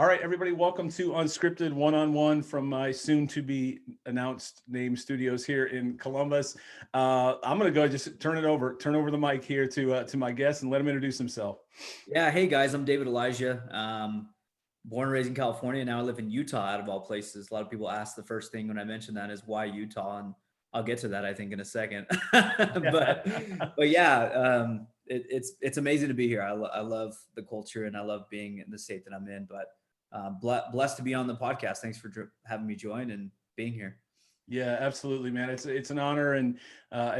All right, everybody, welcome to Unscripted One-on-One from my soon-to-be announced name studios here in Columbus. I'm going to go just turn over the mic here to my guest and let him introduce himself. Yeah, hey guys, I'm David Elijah. Born and raised in California. Now I live in Utah, out of all places. A lot of people ask the first thing when I mention that is why Utah, and I'll get to that I think in a second. but yeah, it's amazing to be here. I love the culture and I love being in the state that I'm in. But blessed to be on the podcast. Thanks for having me join and being here. Yeah, absolutely, man. It's an honor, and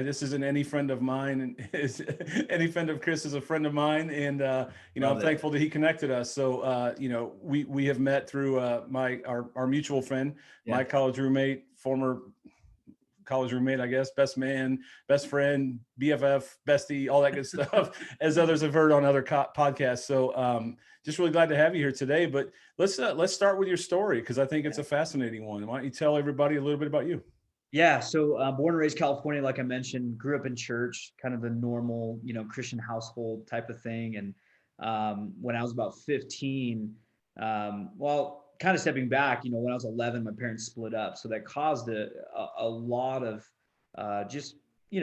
this isn't any friend of mine, and any friend of Chris is a friend of mine, and I'm thankful that he connected us. So we have met through our mutual friend, my college roommate, former college roommate, I guess, best man, best friend, BFF, bestie, all that good stuff, as others have heard on other podcasts. So just really glad to have you here today. But let's start with your story, because I think it's a fascinating one. Why don't you tell everybody a little bit about you? Yeah, so born and raised California, like I mentioned, grew up in church, kind of the normal, Christian household type of thing. And when I was about 15, kind of stepping back, when I was 11, my parents split up. So that caused a lot of just,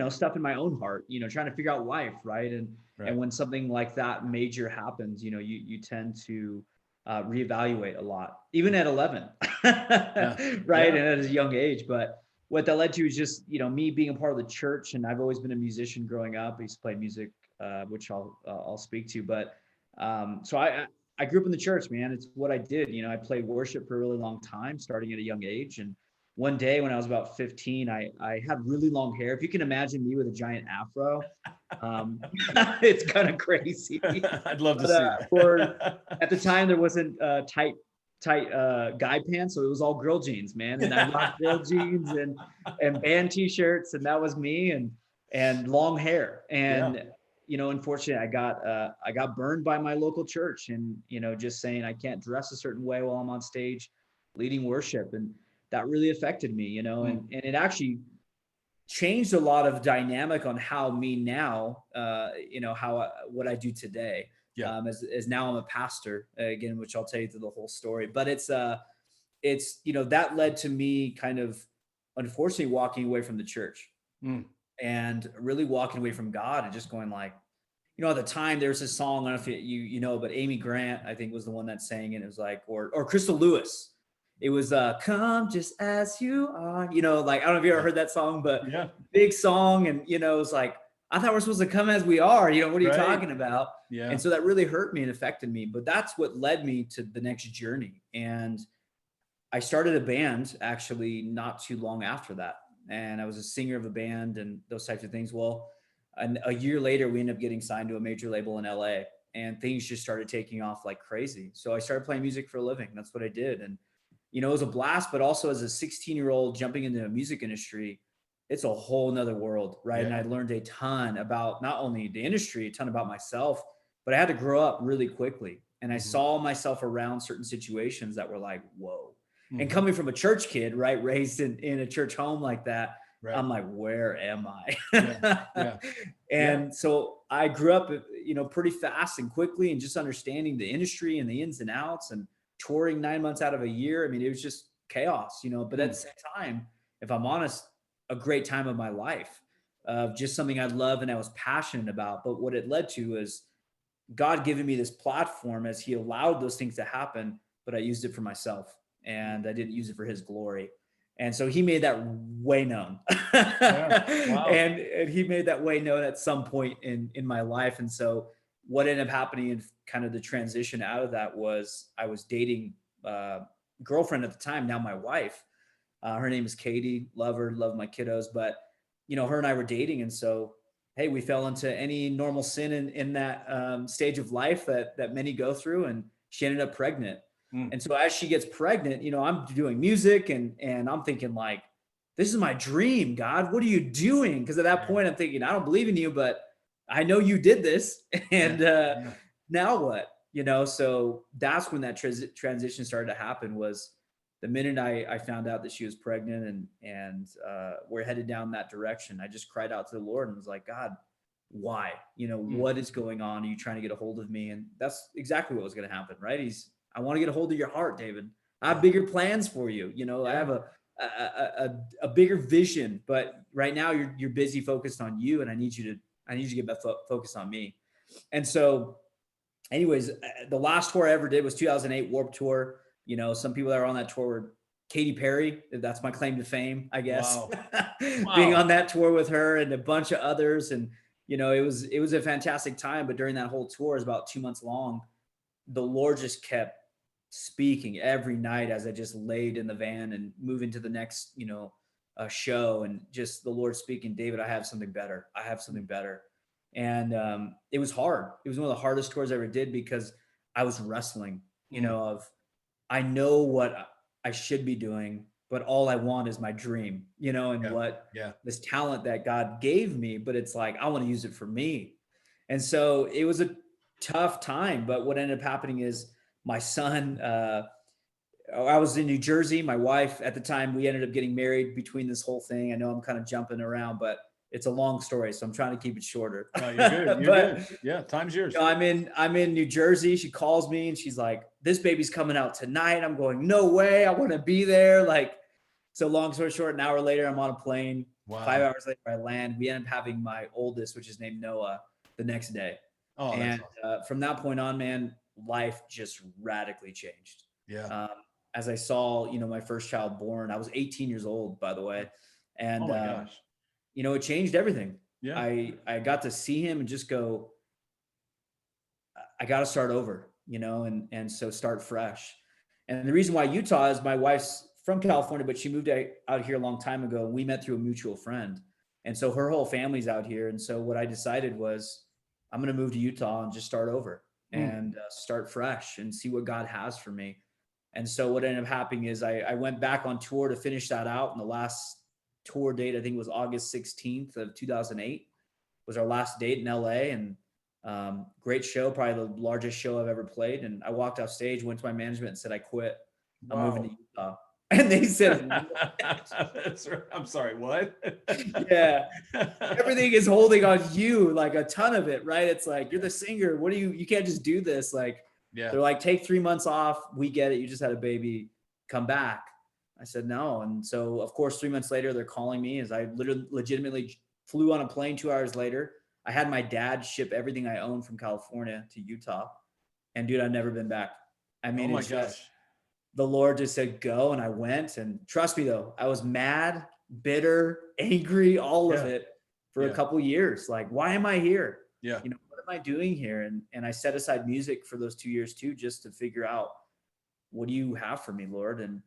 stuff in my own heart, trying to figure out life, right? And when something like that major happens, you tend to reevaluate a lot, even at 11, right? And at a young age. But what that led to is just, me being a part of the church. And I've always been a musician growing up. I used to play music, which I'll speak to. But so I grew up in the church, man. It's what I did. I played worship for a really long time, starting at a young age. And one day when I was about 15, I had really long hair. If you can imagine me with a giant afro, it's kind of crazy. I'd love to see that. At the time, there wasn't tight guy pants, so it was all girl jeans, man. And I rocked girl jeans and band t-shirts, and that was me, and long hair. And unfortunately, I got burned by my local church, and just saying I can't dress a certain way while I'm on stage leading worship, and that really affected me, and it actually changed a lot of dynamic on how me now, what I do today. As now I'm a pastor again, which I'll tell you through the whole story. But it's that led to me kind of unfortunately walking away from the church and really walking away from God and just going like, at the time there was a song, I don't know if you know, but Amy Grant, I think, was the one that sang it. It was like, or Crystal Lewis. It was "Come Just As You Are." Like, I don't know if you ever heard that song, but big song. And, it was like, I thought we're supposed to come as we are. What are you talking about? Yeah. And so that really hurt me and affected me. But that's what led me to the next journey. And I started a band actually not too long after that. And I was a singer of a band and those types of things. Well, and a year later, we ended up getting signed to a major label in LA, and things just started taking off like crazy. So I started playing music for a living. That's what I did. And, it was a blast, but also as a 16-year-old jumping into the music industry, it's a whole nother world, right? And I learned a ton about not only the industry, a ton about myself, but I had to grow up really quickly. And I saw myself around certain situations that were like, whoa. And coming from a church kid, right, raised in a church home like that, I'm like, where am I? And so I grew up, pretty fast and quickly, and just understanding the industry and the ins and outs, and touring 9 months out of a year. I mean, it was just chaos, but at the same time, if I'm honest, a great time of my life, of just something I love and I was passionate about. But what it led to is God giving me this platform as he allowed those things to happen, but I used it for myself and I didn't use it for his glory. And so he made that way known. Wow. And he made that way known at some point in my life. And so what ended up happening in kind of the transition out of that was I was dating a girlfriend at the time, now my wife. Her name is Katy. Love her, love my kiddos. But, her and I were dating. And so, hey, we fell into any normal sin in that stage of life that many go through. And she ended up pregnant. And so as she gets pregnant, I'm doing music and I'm thinking like, this is my dream, God. What are you doing? Because at that point I'm thinking, I don't believe in you, but I know you did this. And now what? So that's when that transition started to happen, was the minute I found out that she was pregnant and we're headed down that direction. I just cried out to the Lord and was like, God, why? What is going on? Are you trying to get a hold of me? And that's exactly what was going to happen, right? I want to get a hold of your heart, David. I have bigger plans for you. You know, I have a bigger vision, but right now you're busy focused on you, and I need you to get back focused on me. And so, anyways, the last tour I ever did was 2008 Warped Tour. You know, some people that were on that tour were Katy Perry. That's my claim to fame, I guess. Wow. Being on that tour with her and a bunch of others. And, you know, it was a fantastic time. But during that whole tour, it was about 2 months long. The Lord just kept speaking every night as I just laid in the van and moving to the next, you know, show, and just the Lord speaking, David, I have something better. I have something better. And it was hard. It was one of the hardest tours I ever did, because I was wrestling, you know, of, I know what I should be doing, but all I want is my dream, you know, and what this talent that God gave me, but it's like, I want to use it for me. And so it was a tough time, but what ended up happening is my son, I was in New Jersey. My wife at the time, we ended up getting married between this whole thing. I know I'm kind of jumping around, but it's a long story, so I'm trying to keep it shorter. No, you're good. You're good. Yeah, time's yours. You know, I'm in New Jersey. She calls me and she's like, "This baby's coming out tonight." I'm going, "No way! I want to be there." Like, so long story short, an hour later, I'm on a plane. Wow. 5 hours later, I land. We end up having my oldest, which is named Noah, the next day. Oh, and awesome. From that point on, man, life just radically changed. Yeah. As I saw, you know, my first child born, I was 18 years old, by the way. And, oh my gosh. You know, it changed everything. Yeah. I got to see him and just go, I got to start over, you know, and so start fresh. And the reason why Utah is, my wife's from California, but she moved out here a long time ago. We met through a mutual friend. And so her whole family's out here. And so what I decided was, I'm going to move to Utah and just start over and start fresh and see what God has for me. And so what ended up happening is I went back on tour to finish that out. And the last tour date, I think, was August 16th of 2008, was our last date in LA. And great show, probably the largest show I've ever played. And I walked off stage, went to my management and said, I quit. I'm moving to Utah. And they said, That's right. I'm sorry, what? Yeah. Everything is holding on you, like a ton of it, right? It's like, you're the singer. What do you can't just do this. Like, they're like, take 3 months off. We get it. You just had a baby, come back. I said, no. And so of course, 3 months later, they're calling me, as I legitimately flew on a plane 2 hours later. I had my dad ship everything I owned from California to Utah. And dude, I've never been back. I mean, oh my gosh. The Lord just said, go. And I went, and trust me though, I was mad, bitter, angry, all of it for a couple years. Like, why am I here? Yeah. You know, what am I doing here? And I set aside music for those 2 years too, just to figure out, what do you have for me, Lord? And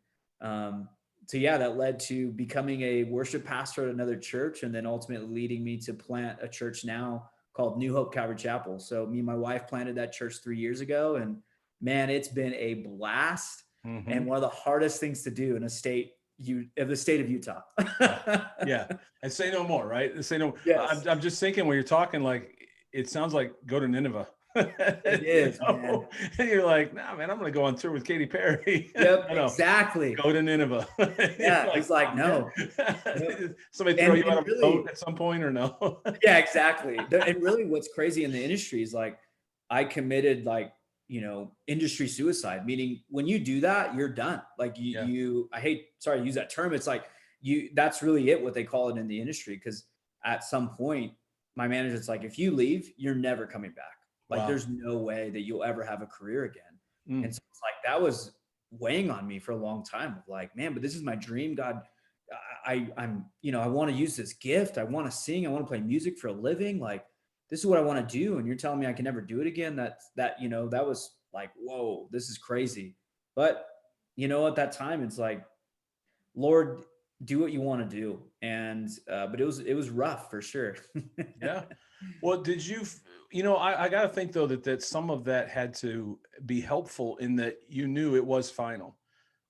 so yeah, that led to becoming a worship pastor at another church, and then ultimately leading me to plant a church now called New Hope Calvary Chapel. So me and my wife planted that church 3 years ago, and man, it's been a blast. And one of the hardest things to do in the state of Utah. Yeah. And say no more, right? Say no. Yes. I'm just thinking, when you're talking, like, it sounds like go to Nineveh. It is, man. And you're like, nah, man, I'm going to go on tour with Katy Perry. Yep, exactly. Go to Nineveh. Yeah, it's like, no. Somebody throw you out of a boat at some point, or no? Yeah, exactly. And really what's crazy in the industry is, like, I committed, like, you know, industry suicide, meaning when you do that, you're done. Like sorry to use that term. It's like that's really what they call it in the industry. Cause at some point, my manager's like, if you leave, you're never coming back. Like, there's no way that you'll ever have a career again. And so it's like, that was weighing on me for a long time, of like, man, but this is my dream. God, I'm, you know, I want to use this gift. I want to sing. I want to play music for a living. Like, this is what I want to do. And you're telling me I can never do it again. That, you know, that was like, whoa, this is crazy. But, you know, at that time, it's like, Lord, do what you want to do. And, but it was rough for sure. Yeah. Well, did you, you know, I got to think though, that some of that had to be helpful, in that you knew it was final,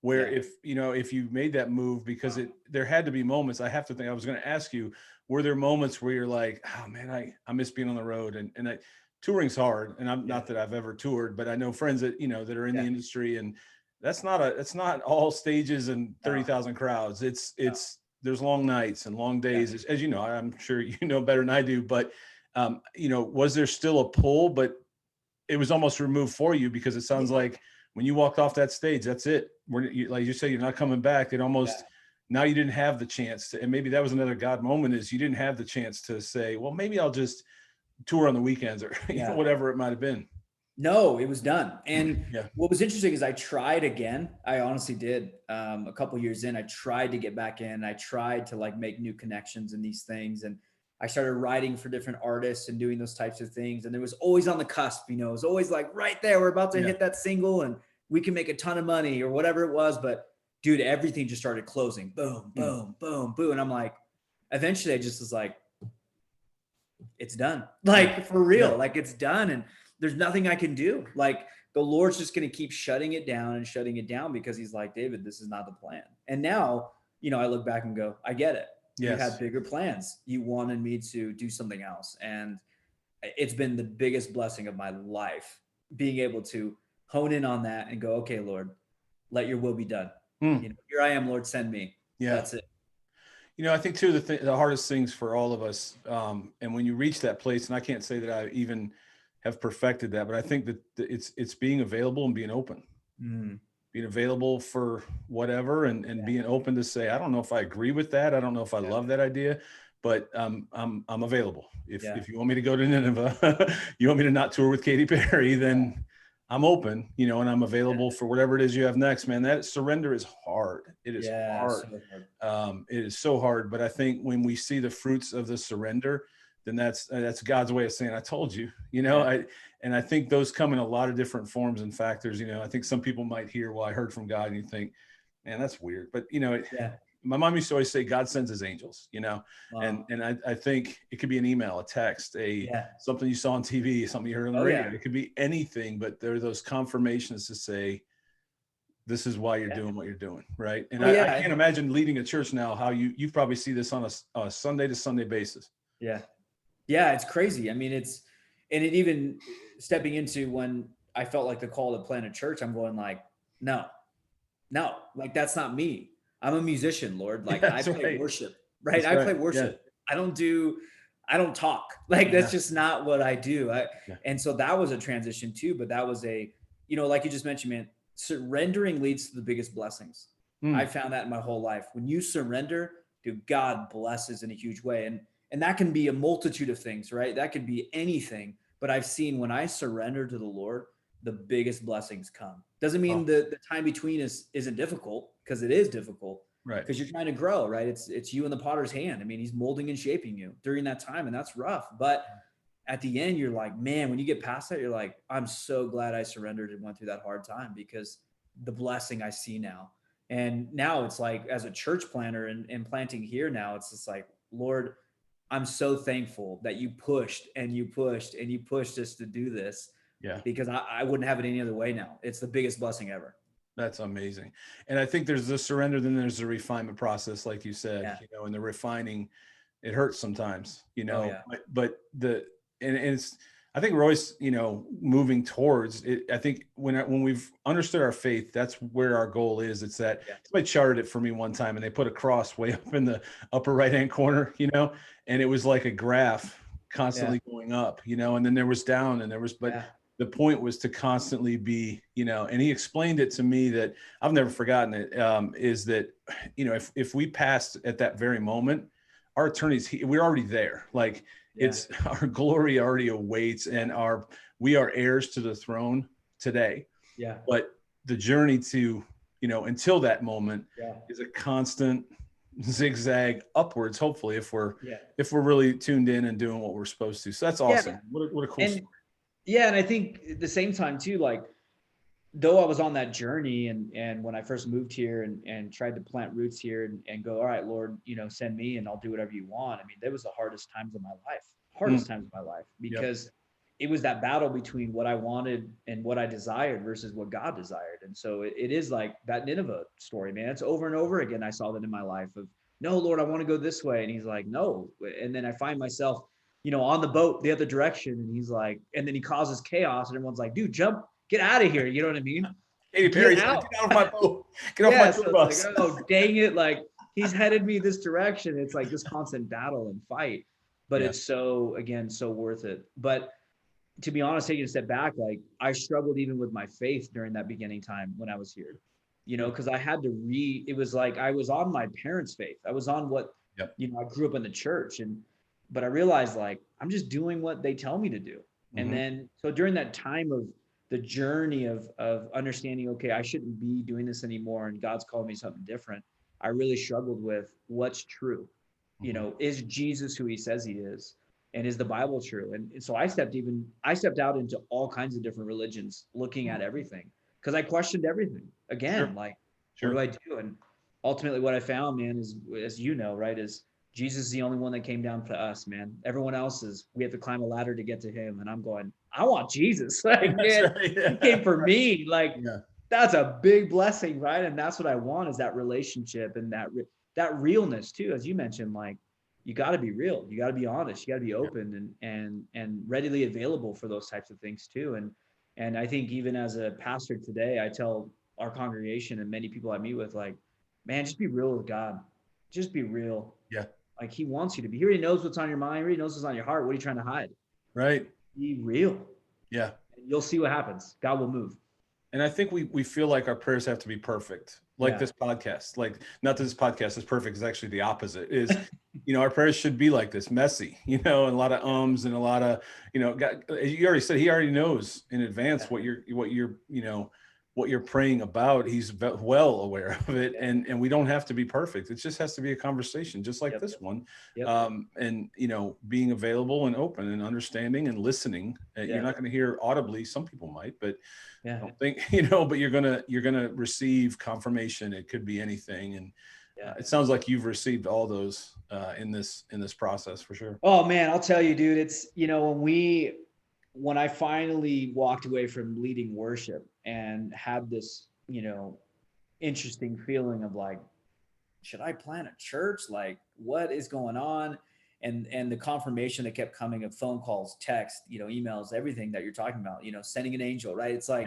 where if you made that move, because there had to be moments. I have to think, I was going to ask you, were there moments where you're like, oh man, I miss being on the road, and touring's hard. And I'm not that I've ever toured, but I know friends that, you know, that are in the industry, and it's not all stages and 30,000 crowds. There's long nights and long days, as you know. I'm sure you know better than I do, but you know, was there still a pull, but it was almost removed for you, because it sounds like when you walked off that stage, that's it. Like you say, you're not coming back. It almost, now you didn't have the chance to, and maybe that was another God moment, is you didn't have the chance to say, well, maybe I'll just tour on the weekends, or whatever it might've been. No, it was done. And Yeah. what was interesting is I tried again. I honestly did. A couple years in, I tried to get back in. I tried to like make new connections in these things. And I started writing for different artists and doing those types of things. And it was always on the cusp, you know, it was always like right there, we're about to hit that single and we can make a ton of money or whatever it was. But dude, everything just started closing. Boom, boom, boom, boom. And I'm like, eventually I just was like, it's done. Like for real, like it's done. And there's nothing I can do. Like the Lord's just going to keep shutting it down because he's like, David, this is not the plan. And now, you know, I look back and go, I get it. You had bigger plans. You wanted me to do something else. And it's been the biggest blessing of my life, being able to hone in on that and go, okay, Lord, let your will be done. You know, here I am, Lord, send me. That's it. You know, I think too, the hardest things for all of us, and when you reach that place, and I can't say that I even have perfected that, but I think that it's being available and being open, being available for whatever, and being open to say, I don't know if I agree with that. I don't know if I love that idea, but I'm available. If you want me to go to Nineveh, you want me to not tour with Katy Perry, then I'm open, you know, and I'm available for whatever it is you have next, man. That surrender is hard. It is hard. So hard. It is so hard. But I think when we see the fruits of the surrender, then that's God's way of saying, I told you, you know, I think those come in a lot of different forms and factors. You know, I think some people might hear, well, I heard from God, and you think, man, that's weird. But, you know, my mom used to always say, God sends his angels, you know, and I think it could be an email, a text, something you saw on TV, something you heard on the radio. It could be anything, but there are those confirmations to say, this is why you're doing what you're doing. Right. And I can't imagine leading a church now, how you probably see this on a Sunday to Sunday basis. Yeah, it's crazy. I mean, it even stepping into when I felt like the call to plant a church, I'm going like, no, like that's not me. I'm a musician, Lord. Like I play worship, right? I play worship. I don't talk. Like that's just not what I do. And so that was a transition too, but that was you know, like you just mentioned, man, surrendering leads to the biggest blessings. I found that in my whole life. When you surrender, dude, God blesses in a huge way. And that can be a multitude of things, right? That could be anything. But I've seen when I surrender to the Lord, the biggest blessings come. Doesn't mean the time between isn't difficult, because it is difficult, right? Because you're trying to grow, right? It's you in the potter's hand. I mean, he's molding and shaping you during that time, and that's rough. But at the end, you're like, man, when you get past that, you're like, I'm so glad I surrendered and went through that hard time, because the blessing I see now. And now it's like, as a church planter and planting here now, it's just like, Lord, I'm so thankful that you pushed and you pushed and you pushed us to do this. Because I wouldn't have it any other way now. It's the biggest blessing ever. That's amazing. And I think there's the surrender, then there's the refinement process, like you said, you know, and the refining, it hurts sometimes, you know, but it's, I think we're always, you know, moving towards it. I think when we've understood our faith, that's where our goal is. It's that somebody charted it for me one time, and they put a cross way up in the upper right-hand corner, you know, and it was like a graph constantly going up, you know, and then there was down, and there was, the point was to constantly be, you know, and he explained it to me that I've never forgotten it, is that, you know, if we passed at that very moment, our attorneys, we're already there. Like it's our glory already awaits, and we are heirs to the throne today. But the journey to, you know, until that moment is a constant zigzag upwards, hopefully, if we're really tuned in and doing what we're supposed to. So that's awesome. What a cool story. Yeah. And I think at the same time too, like, though I was on that journey and when I first moved here and tried to plant roots here and go, all right, Lord, you know, send me and I'll do whatever you want. I mean, that was the hardest times of my life, because it was that battle between what I wanted and what I desired versus what God desired. And so it is like that Nineveh story, man. It's over and over again. I saw that in my life of, no, Lord, I want to go this way. And he's like, no. And then I find myself, you know, on the boat the other direction. And he's like, and then he causes chaos and everyone's like, dude, jump, get out of here. You know what I mean? Katy Perry, get out of my boat. Get off my tour bus. Like, oh, dang it. Like he's headed me this direction. It's like this constant battle and fight, but it's so, again, so worth it. But to be honest, taking a step back, like I struggled even with my faith during that beginning time when I was here, because I had to it was like I was on my parents' faith. I was on what, Yep. I grew up in the church, but I realized like I'm just doing what they tell me to do. And then so during that time of the journey of understanding, okay, I shouldn't be doing this anymore, and God's called me something different. I really struggled with what's true. Is Jesus who he says he is? And is the Bible true? And so I stepped out into all kinds of different religions, looking at everything, because I questioned everything again. Sure. Like, Sure. what do I do? And ultimately, what I found, man, is, as you know, right, is Jesus is the only one that came down to us, man. Everyone else we have to climb a ladder to get to him. And I'm going, I want Jesus. Like, That's man, right. he came for me. Like, Yeah. that's a big blessing, right? And that's what I want, is that relationship and that realness too, as you mentioned. Like, you got to be real, you got to be honest, you got to be open and readily available for those types of things too. And I think even as a pastor today, I tell our congregation and many people I meet with, like, man, just be real with God. Just be real. Yeah. Like, he wants you to be. He already knows what's on your mind. He already knows what's on your heart. What are you trying to hide? Right. Be real. Yeah. And you'll see what happens. God will move. And I think we feel like our prayers have to be perfect, like this podcast. Like, not that this podcast is perfect, it's actually the opposite. Is our prayers should be like this, messy, and a lot of ums and a lot of, God, you already said, he already knows in advance what you're praying about. He's well aware of it, and we don't have to be perfect. It just has to be a conversation, just like this one. And being available and open and understanding and listening. You're not going to hear audibly. Some people might, but I don't think, but you're gonna receive confirmation. It could be anything, and it sounds like you've received all those in this process for sure. Oh man, I'll tell you, dude. It's when I finally walked away from leading worship and had this interesting feeling of like, should I plant a church? Like, what is going on? And the confirmation that kept coming of phone calls, text, emails, everything that you're talking about, sending an angel, right? It's like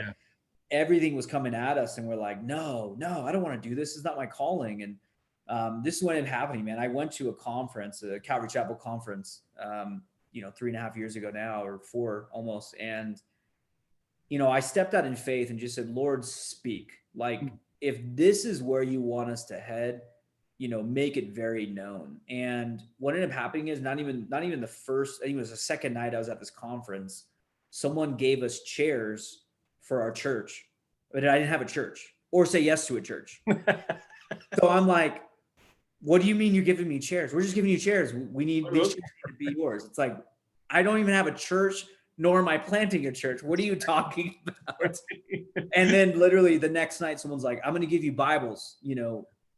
everything was coming at us, and we're like, no, I don't want to do this. This is not my calling. And this is when it happened, man. I went to a conference, a Calvary Chapel conference, 3.5 years ago now, or 4 almost. And, I stepped out in faith and just said, Lord, speak. Like, if this is where you want us to head, make it very known. And what ended up happening is not even the first, I think it was the second night I was at this conference, someone gave us chairs for our church, but I didn't have a church or say yes to a church. So I'm like, what do you mean you're giving me chairs? We're just giving you chairs. We need these chairs to be yours. It's like, I don't even have a church, nor am I planting a church. What are you talking about? And then literally the next night, someone's like, I'm going to give you Bibles,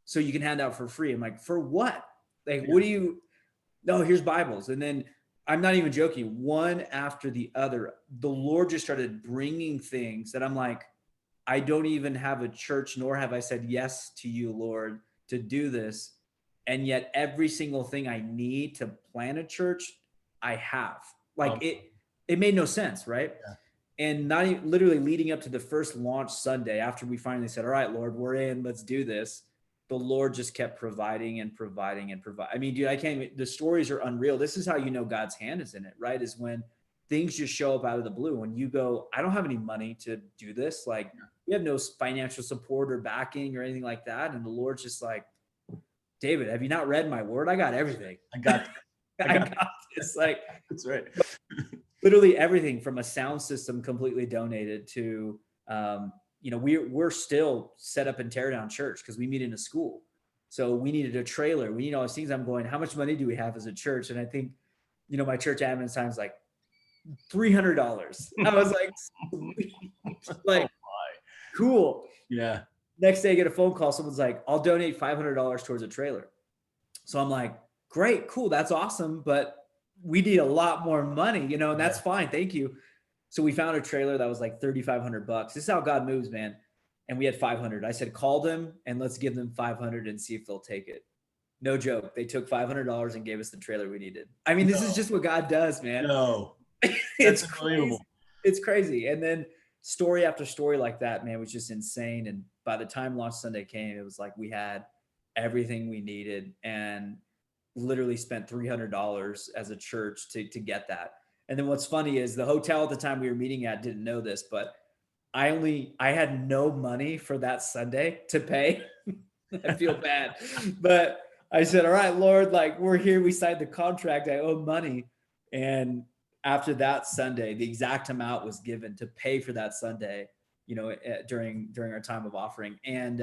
so you can hand out for free. I'm like, for what? Like, what do you, no, here's Bibles. And then I'm not even joking, one after the other, the Lord just started bringing things that I'm like, I don't even have a church, nor have I said yes to you, Lord, to do this. And yet every single thing I need to plant a church, I have. Like, it made no sense, right? Yeah. And not even, literally leading up to the first launch Sunday, after we finally said, all right, Lord, we're in, let's do this. The Lord just kept providing and providing and providing. I mean, dude, the stories are unreal. This is how God's hand is in it, right? Is when things just show up out of the blue. When you go, I don't have any money to do this. Like, you have no financial support or backing or anything like that. And the Lord's just like, David, have you not read my word? I got everything. I got this. Like, that's right. Literally everything from a sound system completely donated to, we're still set up in teardown church because we meet in a school. So we needed a trailer. We need all these things. I'm going, how much money do we have as a church? And I think, my church admin time's like $300. I was like, cool. Yeah. Next day I get a phone call. Someone's like, I'll donate $500 towards a trailer. So I'm like, great, cool. That's awesome. But we need a lot more money, and that's fine. Thank you. So we found a trailer that was like $3,500. This is how God moves, man. And we had 500. I said, call them and let's give them 500 and see if they'll take it. No joke. They took $500 and gave us the trailer we needed. I mean, this is just what God does, man. No, it's unbelievable. It's crazy. And then story after story like that, man, was just insane. And by the time launch Sunday came, it was like we had everything we needed and literally spent $300 as a church to get that. And then what's funny is the hotel at the time we were meeting at didn't know this, but I had no money for that Sunday to pay. I feel bad, but I said, all right, Lord, like we're here. We signed the contract. I owe money. And after that Sunday, the exact amount was given to pay for that Sunday, during our time of offering. And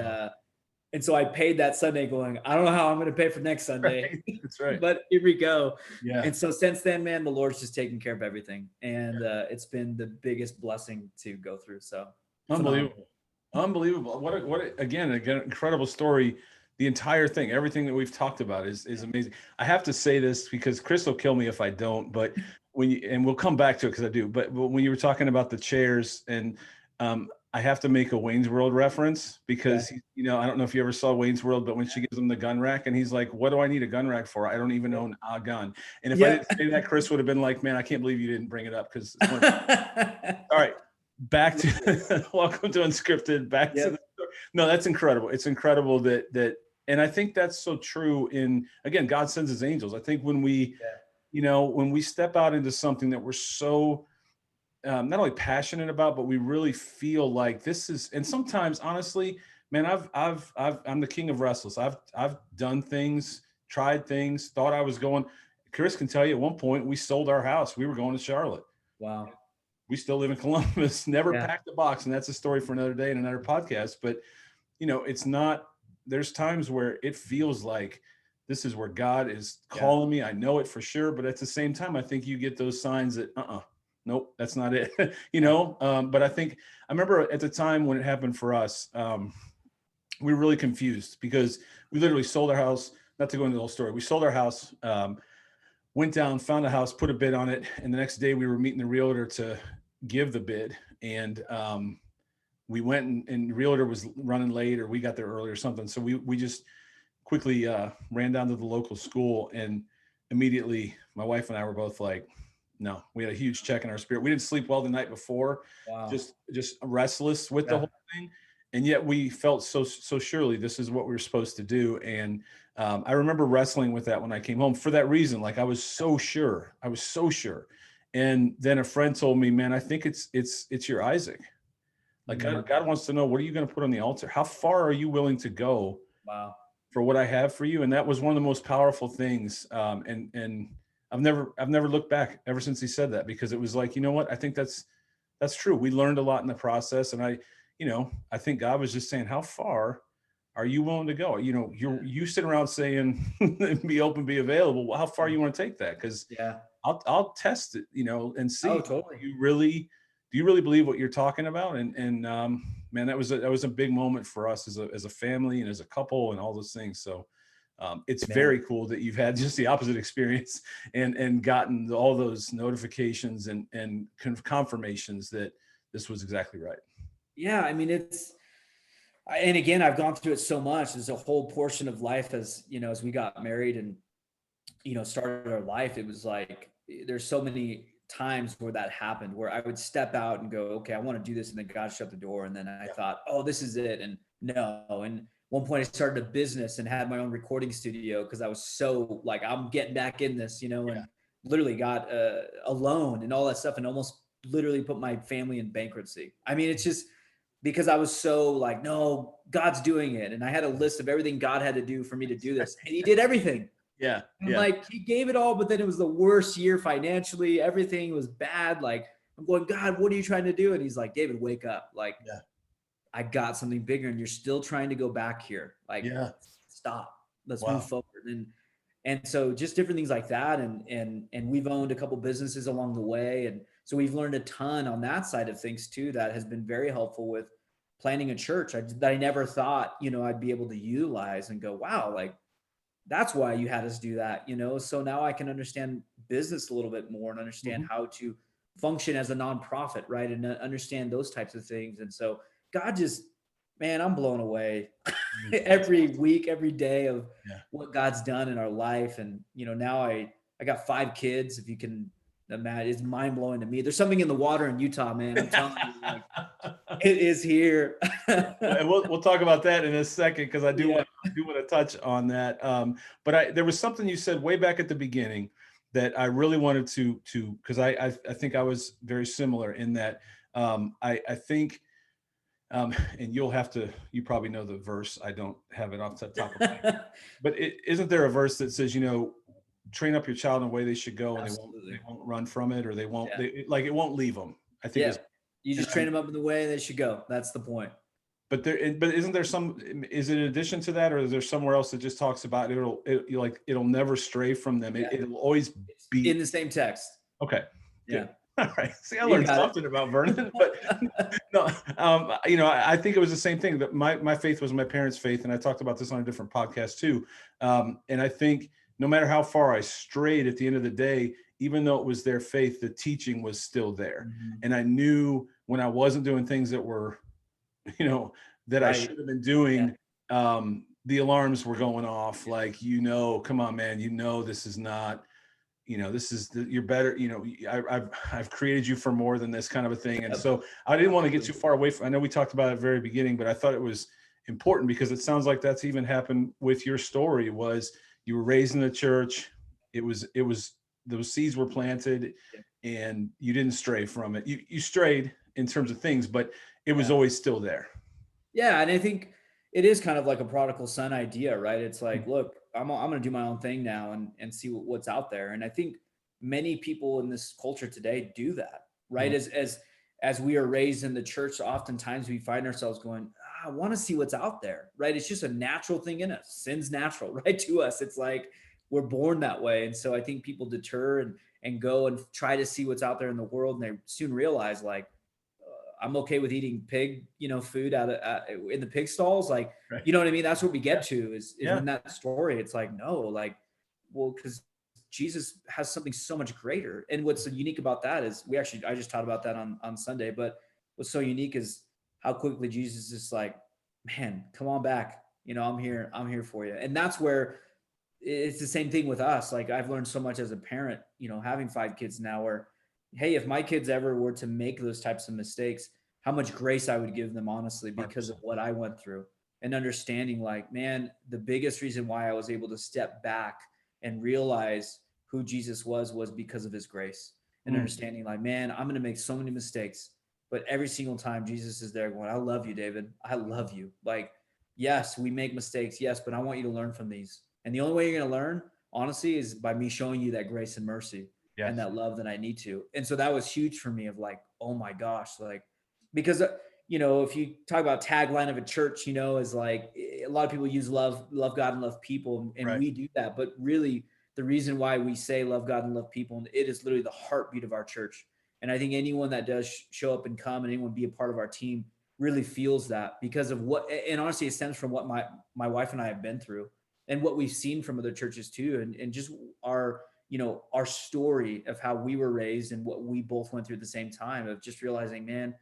so I paid that Sunday going, I don't know how I'm going to pay for next Sunday, Right. That's right. but here we go. Yeah. And so since then, man, the Lord's just taken care of everything. And it's been the biggest blessing to go through. So Unbelievable. Unbelievable. Again, incredible story. The entire thing, everything that we've talked about is amazing. I have to say this because Chris will kill me if I don't, but and we'll come back to it because I do, but when you were talking about the chairs and, I have to make a Wayne's World reference because, I don't know if you ever saw Wayne's World, but when she gives him the gun rack and he's like, what do I need a gun rack for? I don't even own a gun. And if I didn't say that, Chris would have been like, man, I can't believe you didn't bring it up because all right, back to welcome to Unscripted. Back to no, that's incredible. It's incredible that, and I think that's so true again, God sends his angels. I think when we, when we step out into something that we're so, not only passionate about, but we really feel like this is, and sometimes honestly, man, I'm the king of restless. I've done things, tried things, thought I was going. Chris can tell you at one point we sold our house. We were going to Charlotte. Wow. We still live in Columbus, never packed a box. And that's a story for another day and another podcast. But, it's not, there's times where it feels like this is where God is calling me. I know it for sure. But at the same time, I think you get those signs that, nope, that's not it. But I remember at the time when it happened for us, we were really confused because we literally sold our house, not to go into the whole story. We sold our house, went down, found a house, put a bid on it. And the next day we were meeting the realtor to give the bid. And we went and the realtor was running late or we got there early or something. So we just quickly ran down to the local school and immediately my wife and I were both like, no, we had a huge check in our spirit. We didn't sleep well the night before, just restless with the whole thing. And yet we felt so surely this is what we were supposed to do. And I remember wrestling with that when I came home for that reason. Like I was so sure. And then a friend told me, man, I think it's your Isaac. Like God wants to know, what are you going to put on the altar? How far are you willing to go for what I have for you? And that was one of the most powerful things. And I've never looked back ever since he said that, because it was like, you know what? I think that's true. We learned a lot in the process. And I think God was just saying, how far are you willing to go? You sit around saying, be open, be available. Well, how far you want to take that? Because I'll test it, and see. Oh, totally. Do you really believe what you're talking about? And man, that was a big moment for us as a family and as a couple and all those things. So it's very cool that you've had just the opposite experience and gotten all those notifications and confirmations that this was exactly right. Yeah. I mean, and again, I've gone through it so much. There's a whole portion of life as we got married and, started our life. It was like, there's so many times where that happened, where I would step out and go, okay, I want to do this. And then God shut the door. And then I thought, oh, this is it. And no. And one point I started a business and had my own recording studio because I was so like, I'm getting back in this, and literally got a loan and all that stuff and almost literally put my family in bankruptcy. I mean, it's just because I was so like, no, God's doing it. And I had a list of everything God had to do for me to do this. And he did everything. Like he gave it all, but then it was the worst year financially. Everything was bad. Like I'm going, God, what are you trying to do? And he's like, David, wake up. Like, I got something bigger and you're still trying to go back here. Like, stop, let's move forward. And so just different things like that. And we've owned a couple businesses along the way. And so we've learned a ton on that side of things too, that has been very helpful with planning a church that I never thought, I'd be able to utilize and go, wow, like, that's why you had us do that, So now I can understand business a little bit more and understand how to function as a nonprofit, right? And understand those types of things. And so God just, man, I'm blown away every week, every day of what God's done in our life. And, now I got 5 kids, if you can imagine. It's mind blowing to me. There's something in the water in Utah, man. I'm telling you, like, it is here. And we'll talk about that in a second, because I do want to touch on that. But there was something you said way back at the beginning that I really wanted to, because I think I was very similar in that, I think, and you probably know the verse. I don't have it off the top of my head, but isn't there a verse that says, train up your child in the way they should go, and Absolutely. they won't run from it, or they won't, Yeah. it won't leave them. I think Yeah. is, You just train them up in the way they should go. That's the point. but isn't there is it in addition to that, or is there somewhere else that just talks about it'll never stray from them. Yeah. It'll always It's be in the same text. okay. Yeah. Good. All right. See, I You learned got it. something about Vernon, but no, I think it was the same thing, that my faith was my parents' faith. And I talked about this on a different podcast too. And I think no matter how far I strayed, at the end of the day, even though it was their faith, the teaching was still there. Mhm. And I knew when I wasn't doing things that were, that I Right. should have been doing, the alarms were going off, like, come on, man, this is not, this is you're better, I've created you for more than this, kind of a thing. And so I didn't want to get too far away from, I know we talked about it at the very beginning, but I thought it was important because it sounds like that's even happened with your story. Was you were raised in the church, it was those seeds were planted, and you didn't stray from it. You strayed in terms of things, but it was always still there. Yeah. And I think it is kind of like a prodigal son idea, right? It's like, look, I'm going to do my own thing now and see what's out there. And I think many people in this culture today do that, right? As we are raised in the church, oftentimes we find ourselves going, I want to see what's out there, right? It's just a natural thing in us. Sin's natural, right? To us, it's like we're born that way. And so I think people deter and go and try to see what's out there in the world. And they soon realize, like, I'm okay with eating pig, food out of in the pig stalls. Like, Right. you know what I mean? That's what we get to is Yeah. in that story. It's like, no, like, well, because Jesus has something so much greater. And what's so unique about that is I just taught about that on Sunday, but what's so unique is how quickly Jesus is like, man, come on back. I'm here for you. And that's where it's the same thing with us. Like, I've learned so much as a parent, having 5 kids now, where, hey, if my kids ever were to make those types of mistakes, how much grace I would give them, honestly, because of what I went through, and understanding, like, man, the biggest reason why I was able to step back and realize who Jesus was because of his grace, and understanding, like, man, I'm going to make so many mistakes, but every single time Jesus is there going, I love you, David. I love you. Like, yes, we make mistakes. Yes. But I want you to learn from these. And the only way you're going to learn, honestly, is by me showing you that grace and mercy. Yes. And that love that I need to. And so that was huge for me, of like, oh my gosh, like, because, if you talk about tagline of a church, is like, a lot of people use love God and love people. And right. We do that. But really, the reason why we say love God and love people, and it is literally the heartbeat of our church. And I think anyone that does show up and come, and anyone be a part of our team, really feels that, because of what, and honestly, it stems from what my wife and I have been through, and what we've seen from other churches too. And just our story of how we were raised and what we both went through at the same time, of just realizing, man,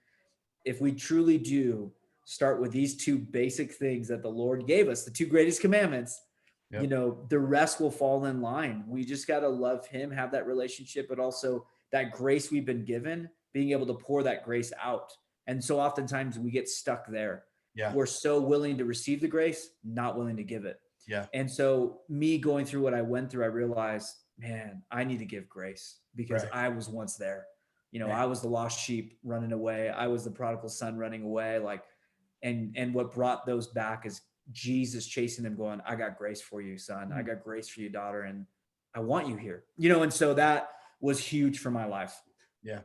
if we truly do start with these 2 basic things that the Lord gave us, the 2 greatest commandments, yep. The rest will fall in line. We just got to love him, have that relationship, but also that grace we've been given, being able to pour that grace out. And so oftentimes we get stuck there. Yeah. We're so willing to receive the grace, not willing to give it. Yeah. And so me going through what I went through, I realized, man, I need to give grace, because right. I was once there. I was the lost sheep running away. I was the prodigal son running away. Like, and what brought those back is Jesus chasing them, going, I got grace for you, son. Mm-hmm. I got grace for you, daughter. And I want you here, and so that was huge for my life. Yeah.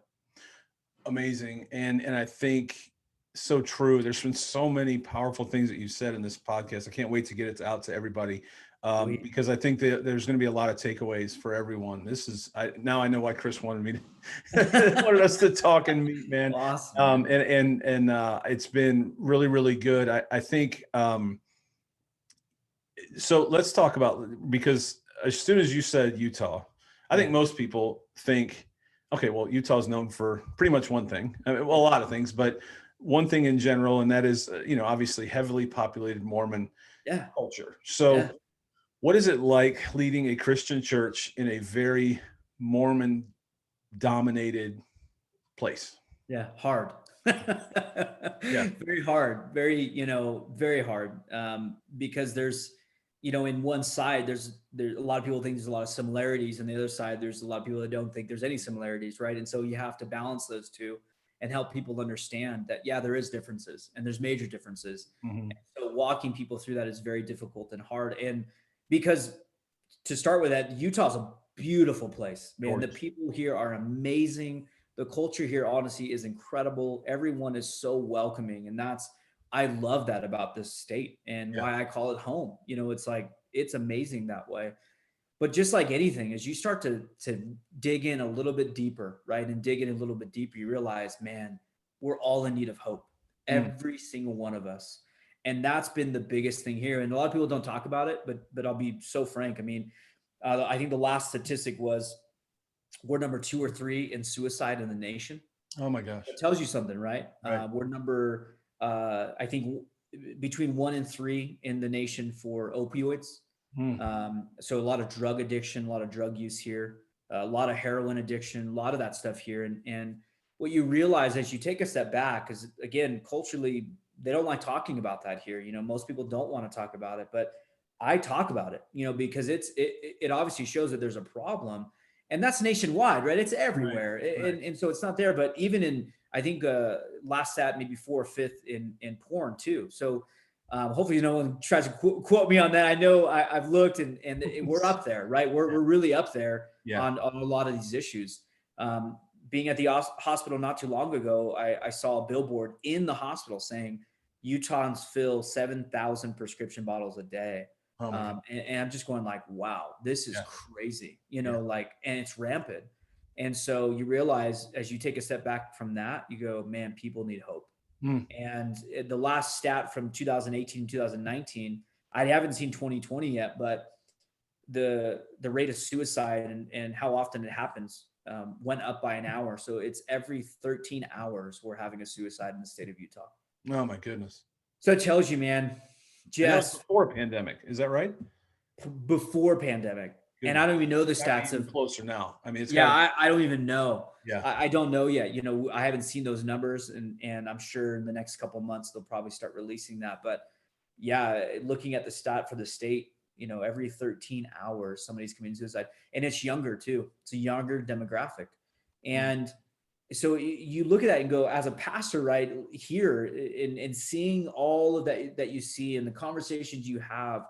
Amazing. And I think so true. There's been so many powerful things that you said in this podcast. I can't wait to get it out to everybody. Because I think that there's going to be a lot of takeaways for everyone. Now I know why Chris wanted us to talk and meet, man. Awesome. And it's been really, really good. I think, so let's talk about, because as soon as you said Utah, I think most people think, okay, well, Utah's known for pretty much one thing. I mean, well, a lot of things, but one thing in general, and that is, obviously heavily populated Mormon culture. So what is it like leading a Christian church in a very Mormon dominated place? Yeah. Hard. Yeah. Very hard. Very, very hard. Because there's, in one side, there's a lot of people think there's a lot of similarities, and the other side, there's a lot of people that don't think there's any similarities, right? And so you have to balance those two and help people understand that, yeah, there is differences and there's major differences. Mm-hmm. And so walking people through that is very difficult and hard. And because to start with that, Utah's a beautiful place, man. The people here are amazing. The culture here, honestly, is incredible. Everyone is so welcoming. And I love that about this state and why I call it home. It's like, it's amazing that way. But just like anything, as you start to dig in a little bit deeper, right? And dig in a little bit deeper, you realize, man, we're all in need of hope. Every single one of us. And that's been the biggest thing here. And a lot of people don't talk about it, but I'll be so frank. I mean, I think the last statistic was we're number 2 or 3 in suicide in the nation. Oh my gosh. It tells you something, right? Right. We're number, I think between 1 and 3 in the nation for opioids. So a lot of drug addiction, a lot of drug use here, a lot of heroin addiction, a lot of that stuff here. And what you realize as you take a step back is, again, culturally, they don't like talking about that here. Most people don't want to talk about it, but I talk about it, because it obviously shows that there's a problem, and that's nationwide, right? It's everywhere. Right. And so it's not there, but even in, I think last stat, maybe 4th or 5th in porn too. So hopefully no one tries to quote me on that. I know I've looked and we're up there, right? We're really up there on a lot of these issues. Being at the hospital not too long ago, I saw a billboard in the hospital saying Utahns fill 7,000 prescription bottles a day. And I'm just going like, wow, this is crazy, and it's rampant. And so you realize as you take a step back from that, you go, man, people need hope. And the last stat from 2018, 2019, I haven't seen 2020 yet, but the rate of suicide and how often it happens went up by an hour. So it's every 13 hours we're having a suicide in the state of Utah. Oh my goodness. So it tells you, man, just before pandemic. Is that right? Before pandemic. Good. And I don't even know the stats of closer now. I mean, it's I don't even know. Yeah. I don't know yet. I haven't seen those numbers, and I'm sure in the next couple of months, they'll probably start releasing that. But yeah, looking at the stat for the state, every 13 hours, somebody's committing suicide, and it's younger too. It's a younger demographic. And so you look at that and go, as a pastor, right here, and seeing all of that you see and the conversations you have,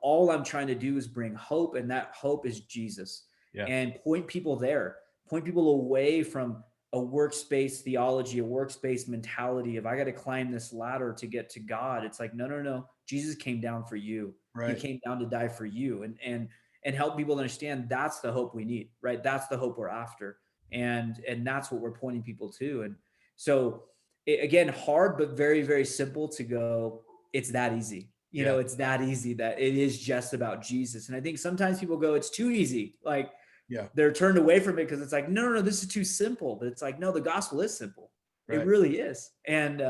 all I'm trying to do is bring hope, and that hope is Jesus. And point people there, point people away from a workspace theology, a workspace mentality of I got to climb this ladder to get to God. It's like, no. Jesus came down for you. Right. He came down to die for you, and help people understand that's the hope we need, right? That's the hope we're after. And that's what we're pointing people to. And so again, hard, but very, very simple to go, it's that easy. It's that easy that it is just about Jesus. And I think sometimes people go, it's too easy. Like they're turned away from it because it's like, no, this is too simple. But it's like, no, the gospel is simple. Right. It really is. And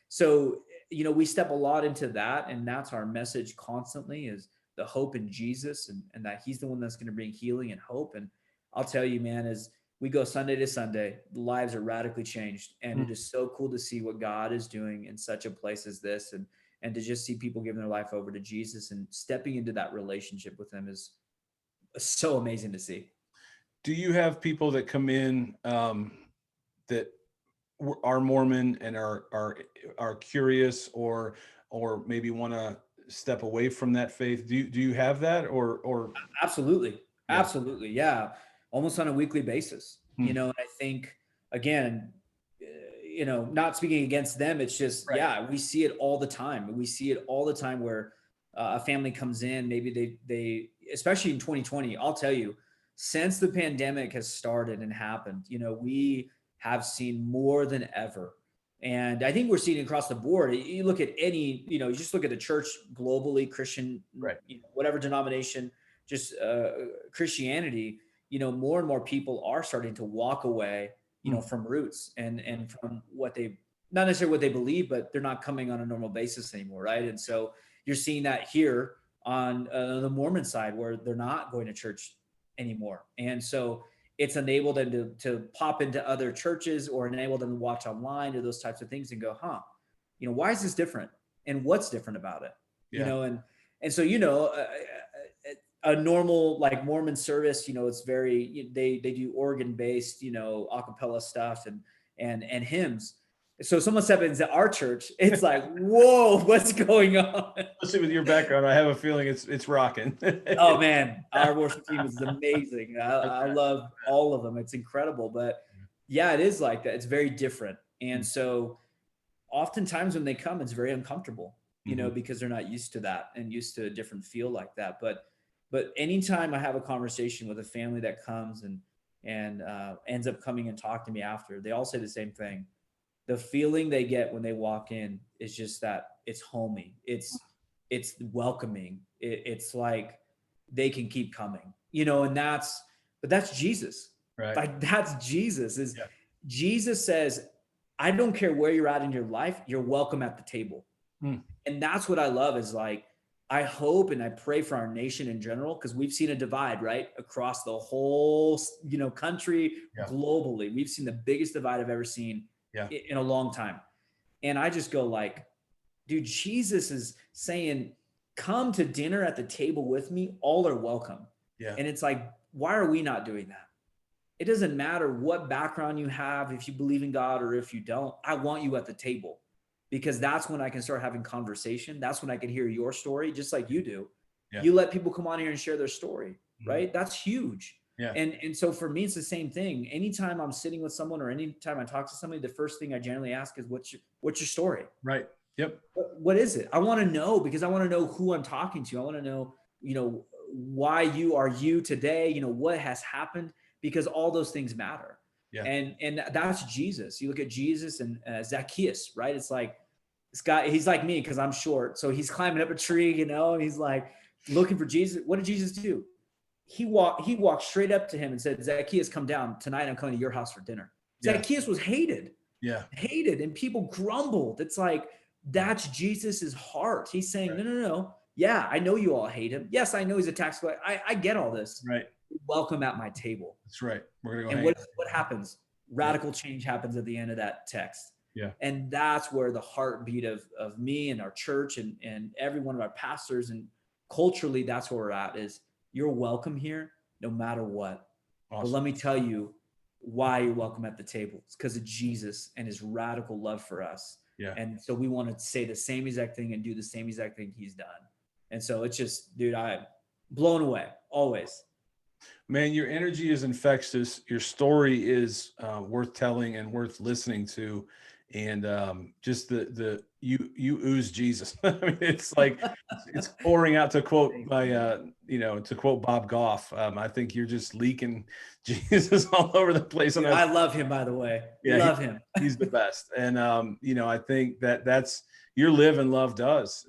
so, we step a lot into that. And that's our message constantly, is the hope in Jesus, and that he's the one that's going to bring healing and hope. And I'll tell you, man, as we go Sunday to Sunday, lives are radically changed. And it is so cool to see what God is doing in such a place as this. And to just see people giving their life over to Jesus and stepping into that relationship with him is so amazing to see. Do you have people that come in that are Mormon and are curious or maybe want to step away from that faith? Do you have that or? Absolutely. Absolutely. Yeah. Almost on a weekly basis, and I think, again, not speaking against them, it's just, we see it all the time. We see it all the time where a family comes in, maybe they, especially in 2020, I'll tell you, since the pandemic has started and happened, we have seen more than ever. And I think we're seeing it across the board. You look at any, you just look at the church globally, Christian, whatever denomination, just Christianity, more and more people are starting to walk away, from roots and from what they, not necessarily what they believe, but they're not coming on a normal basis anymore. Right. And so you're seeing that here on the Mormon side, where they're not going to church anymore. And so it's enabled them to pop into other churches, or enable them to watch online, or those types of things, and go, why is this different? And what's different about it? And so, a normal like Mormon service, it's very, they do organ based, a cappella stuff and hymns. So someone steps into our church, it's like, whoa, what's going on? Especially with your background, I have a feeling it's rocking. Oh man, our worship team is amazing. I love all of them. It's incredible. But yeah, it is like that. It's very different. And so oftentimes when they come, it's very uncomfortable, because they're not used to that and used to a different feel like that. But anytime I have a conversation with a family that comes and ends up coming and talk to me after, they all say the same thing. The feeling they get when they walk in is just that it's homey. It's welcoming. It's like they can keep coming, and that's Jesus. Right. Like that's Jesus Jesus says, I don't care where you're at in your life, you're welcome at the table. And that's what I love is like, I hope and I pray for our nation in general, because we've seen a divide, right? Across the whole, country, globally. We've seen the biggest divide I've ever seen in a long time. And I just go like, dude, Jesus is saying, come to dinner at the table with me. All are welcome. Yeah. And it's like, why are we not doing that? It doesn't matter what background you have, if you believe in God or if you don't. I want you at the table, because that's when I can start having conversation. That's when I can hear your story, just like you do. Yeah. You let people come on here and share their story, right? That's huge. Yeah. And so for me, it's the same thing. Anytime I'm sitting with someone or anytime I talk to somebody, the first thing I generally ask is, what's your story? Right. Yep. What is it? I want to know, because I want to know who I'm talking to. I want to know, why you are you today, what has happened, because all those things matter. Yeah. And that's Jesus. You look at Jesus and Zacchaeus, right? It's like, this guy, he's like me because I'm short. So he's climbing up a tree, and he's like looking for Jesus. What did Jesus do? He walked straight up to him and said, Zacchaeus, come down. Tonight I'm coming to your house for dinner. Yeah. Zacchaeus was hated. Yeah. Hated. And people grumbled. It's like, that's Jesus's heart. He's saying, right. No. Yeah, I know you all hate him. Yes, I know he's a tax collector. I get all this. Right. Welcome at my table. That's right. We're gonna go. And what happens? Radical change happens at the end of that text. Yeah. And that's where the heartbeat of me and our church and every one of our pastors, and culturally, that's where we're at, is you're welcome here no matter what. Awesome. But let me tell you why you're welcome at the table. It's because of Jesus and his radical love for us. Yeah. And so we want to say the same exact thing and do the same exact thing he's done. And so it's just, dude, I'm blown away always. Man, your energy is infectious. Your story is worth telling and worth listening to. And just you ooze Jesus. I mean, it's like it's pouring out, to quote to quote Bob Goff. I think you're just leaking Jesus all over the place. Dude, I love him, by the way. Yeah, love him. He's the best. And I think that's your live and love does.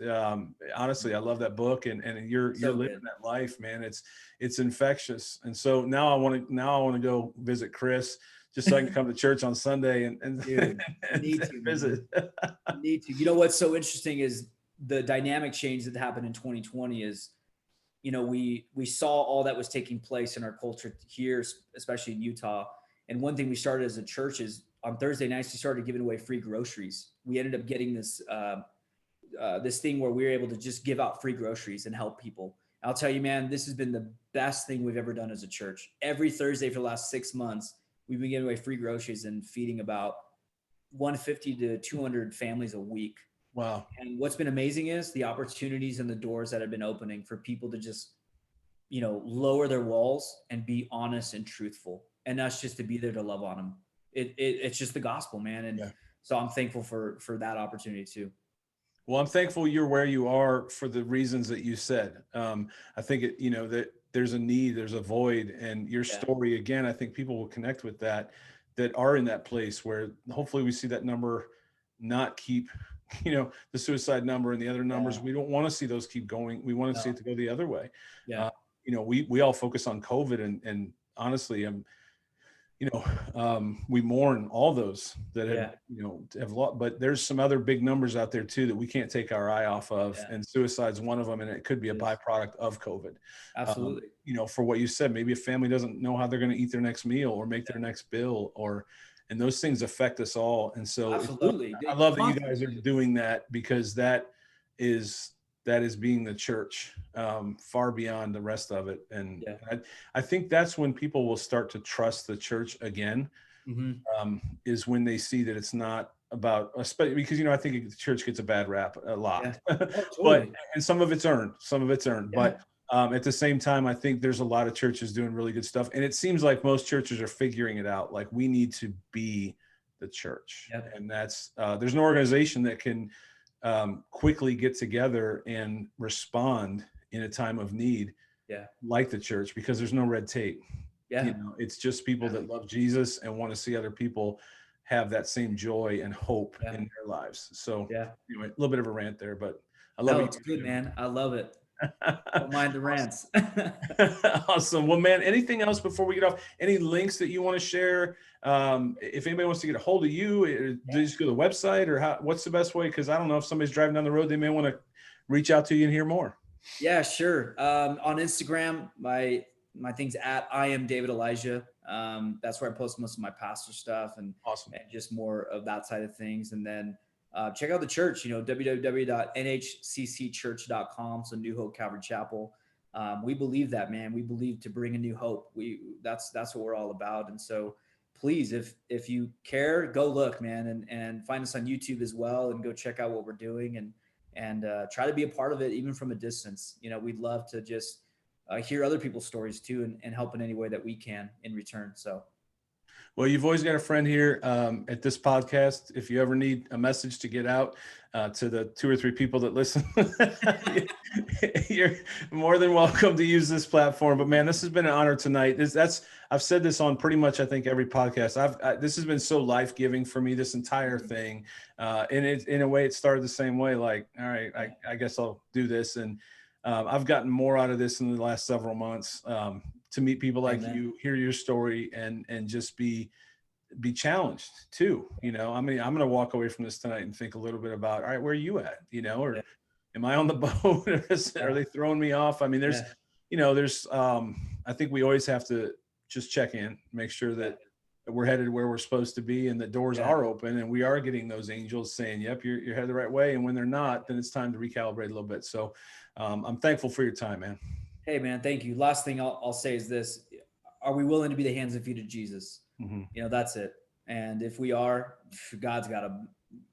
Honestly, I love that book, and you're living that life, man. It's infectious. And so now I want to go visit Chris, just so I can come to church on Sunday and need to visit. Need to. You know what's so interesting is the dynamic change that happened in 2020 is, we saw all that was taking place in our culture here, especially in Utah. And one thing we started as a church is on Thursday nights, we started giving away free groceries. We ended up getting this thing where we were able to just give out free groceries and help people. I'll tell you, man, this has been the best thing we've ever done as a church. Every Thursday for the last 6 months, we've been giving away free groceries and feeding about 150 to 200 families a week. Wow. And what's been amazing is the opportunities and the doors that have been opening for people to just, lower their walls and be honest and truthful. And that's just to be there to love on them. It's just the gospel, man. And so I'm thankful for that opportunity too. Well, I'm thankful you're where you are for the reasons that you said. I think that there's a need, there's a void, and your story, again, I think people will connect with that are in that place where hopefully we see that number not keep, the suicide number and the other numbers. We don't want to see those keep going. We want to see it to go the other way. Yeah. We all focus on COVID and honestly, we mourn all those that have lost, but there's some other big numbers out there too that we can't take our eye off of, and suicide's one of them, and it could be a byproduct of COVID. Absolutely. For what you said, maybe a family doesn't know how they're going to eat their next meal or make their next bill, and those things affect us all. And so absolutely, I love that you guys are doing that, because that is that is being the church, far beyond the rest of it. And Yeah. I think that's when people will start to trust the church again, is when they see that it's not about, especially because, I think the church gets a bad rap a lot, Yeah. Oh, but, totally. and some of it's earned, Yeah. but at the same time, I think there's a lot of churches doing really good stuff. And it seems like most churches are figuring it out. Like, we need to be the church. Yep. And that's, there's an organization that can quickly get together and respond in a time of need, like the church, because there's no red tape. Yeah. It's just people that love Jesus and want to see other people have that same joy and hope in their lives. So anyway, a little bit of a rant there, but I love it. It's good, man. I love it. Don't mind the rants. Awesome. Well, man, anything else before we get off? Any links that you want to share? If anybody wants to get a hold of you, do you just go to the website, or what's the best way? Because I don't know, if somebody's driving down the road, they may want to reach out to you and hear more. Yeah, sure. On Instagram, my thing's at I am David Elijah. That's where I post most of my pastor stuff and just more of that side of things. And then check out the church, www.nhccchurch.com. So New Hope Calvary Chapel. We believe that, man. We believe to bring a new hope. That's what we're all about. And so please, if you care, go look, man, and find us on YouTube as well, and go check out what we're doing, and try to be a part of it, even from a distance. We'd love to just hear other people's stories too, and help in any way that we can in return. So. Well, you've always got a friend here at this podcast. If you ever need a message to get out to the 2 or 3 people that listen, you're more than welcome to use this platform. But man, this has been an honor tonight. I've said this on pretty much, I think, every podcast. This has been so life-giving for me, this entire thing. And in a way, it started the same way. Like, all right, I guess I'll do this. And I've gotten more out of this in the last several months. To meet people like you, hear your story, and just be challenged too. I'm going to walk away from this tonight and think a little bit about, all right, where are you at? Or am I on the boat? Are they throwing me off? I mean, there's, I think we always have to just check in, make sure that we're headed where we're supposed to be, and the doors are open, and we are getting those angels saying, yep, you're headed the right way. And when they're not, then it's time to recalibrate a little bit. So I'm thankful for your time, man. Hey, man, thank you. Last thing I'll say is this: are we willing to be the hands and feet of Jesus? That's it. And if we are, God's got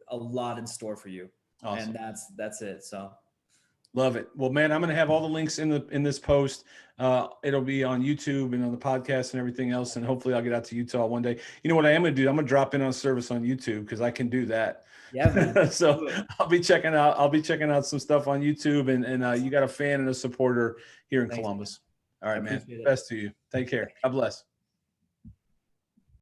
a lot in store for you. Awesome. And that's it. So. Love it. Well, man, I'm going to have all the links in this post. It'll be on YouTube and on the podcast and everything else. And hopefully I'll get out to Utah one day. You know what I am going to do? I'm going to drop in on service on YouTube, because I can do that. Yeah, man. So I'll be checking out some stuff on YouTube, and you got a fan and a supporter here in Columbus. Man. All right, man. Best to you. Take care. God bless.